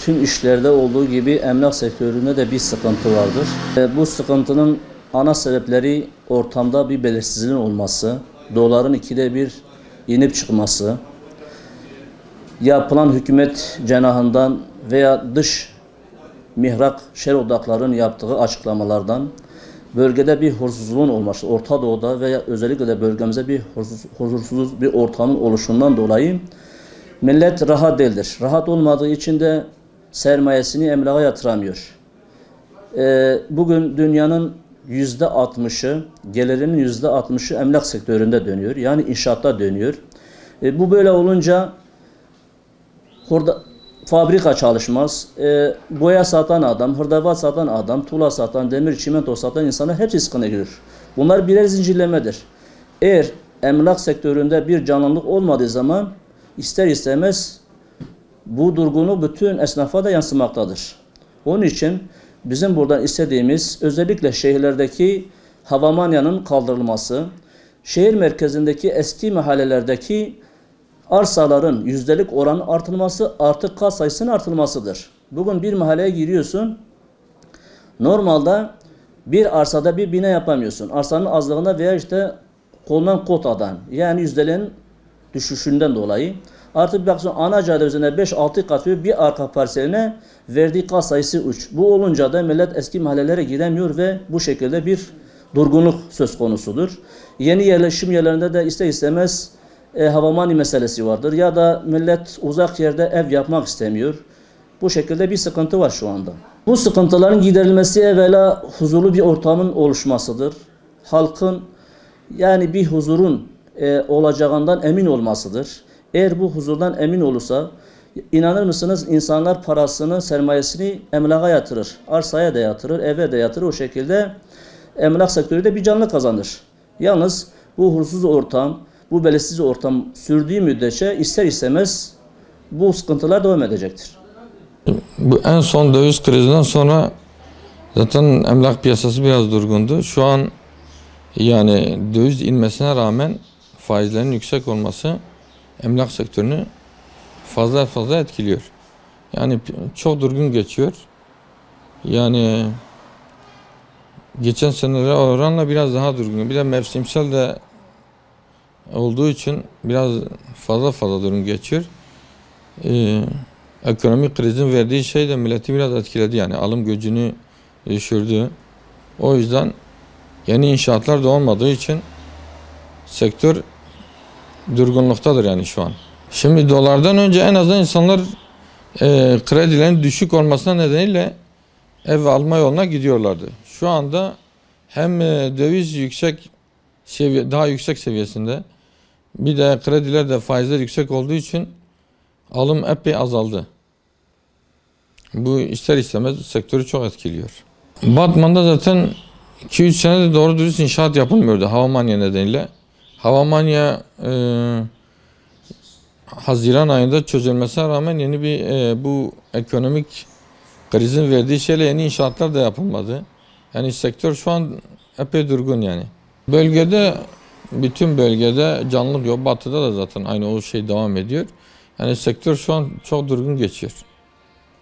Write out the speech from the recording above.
tüm işlerde olduğu gibi emlak sektöründe de bir sıkıntı vardır. Bu sıkıntının ana sebepleri ortamda bir belirsizliğin olması, doların ikide bir inip çıkması, yapılan hükümet cenahından veya dış mihrak şer odaklarının yaptığı açıklamalardan bölgede bir huzursuzluğun olması, Orta Doğu'da veya özellikle de bölgemizde bir huzursuz bir ortamın oluşundan dolayı millet rahat değildir. Rahat olmadığı için de sermayesini emlağa yatıramıyor. Bugün dünyanın %60'ı, gelirinin %60'ı emlak sektöründe dönüyor. Yani inşaatta dönüyor. Bu böyle olunca orada fabrika çalışmaz. Boya satan adam, hırdavat satan adam, tuğla satan, demir, çimento satan insanlar hepsi sıkıntı girer. Bunlar birer zincirlemedir. Eğer emlak sektöründe bir canlılık olmadığı zaman ister istemez bu durgunluk bütün esnafa da yansımaktadır. Onun için bizim buradan istediğimiz özellikle şehirlerdeki havamanyanın kaldırılması, şehir merkezindeki eski mahallelerdeki arsaların yüzdelik oranı artırılması, artık kat sayısının artırılmasıdır. Bugün bir mahalleye giriyorsun, normalde bir arsada bir bina yapamıyorsun. Arsanın azlığında veya işte konulan kotadan, yani yüzdelerin düşüşünden dolayı. Artık bir bakıyorsun ana cadde üzerinde 5-6 katı bir arka parseline verdiği kat sayısı 3. Bu olunca da millet eski mahallelere gidemiyor ve bu şekilde bir durgunluk söz konusudur. Yeni yerleşim yerlerinde de ister istemez havamani meselesi vardır. Ya da millet uzak yerde ev yapmak istemiyor. Bu şekilde bir sıkıntı var şu anda. Bu sıkıntıların giderilmesi evvela huzurlu bir ortamın oluşmasıdır. Halkın yani bir huzurun olacağından emin olmasıdır. Eğer bu huzurdan emin olursa, inanır mısınız insanlar parasını, sermayesini emlağa yatırır. Arsaya da yatırır, eve de yatırır. O şekilde emlak sektörü de bir canlı kazanır. Yalnız bu huzursuz ortam, bu belirsiz ortam sürdüğü müddetçe ister istemez bu sıkıntılar devam edecektir. Bu en son döviz krizinden sonra zaten emlak piyasası biraz durgundu. Şu an yani döviz inmesine rağmen faizlerin yüksek olması emlak sektörünü fazla etkiliyor. Yani çok durgun geçiyor. Yani geçen senelere oranla biraz daha durgun. Bir de mevsimsel de olduğu için biraz fazla durgun geçiyor. Ekonomik krizin verdiği şey de milleti biraz etkiledi, yani alım gücünü düşürdü. O yüzden yeni inşaatlar da olmadığı için sektör durgunluktadır yani şu an. Şimdi dolardan önce en azından insanlar kredilerin düşük olmasına nedeniyle ev alma yoluna gidiyorlardı. Şu anda hem döviz daha yüksek seviyesinde, bir de krediler de faizler yüksek olduğu için alım epey azaldı. Bu ister istemez sektörü çok etkiliyor. Batman'da zaten 2-3 senedir doğru dürüst inşaat yapılmıyordu havamanya nedeniyle. Havamanya Haziran ayında çözülmesine rağmen yeni bir bu ekonomik krizin verdiği şeyle yeni inşaatlar da yapılmadı. Yani sektör şu an epey durgun yani. Bütün bölgede canlılık yok. Batı'da da zaten aynı o şey devam ediyor. Yani sektör şu an çok durgun geçiyor.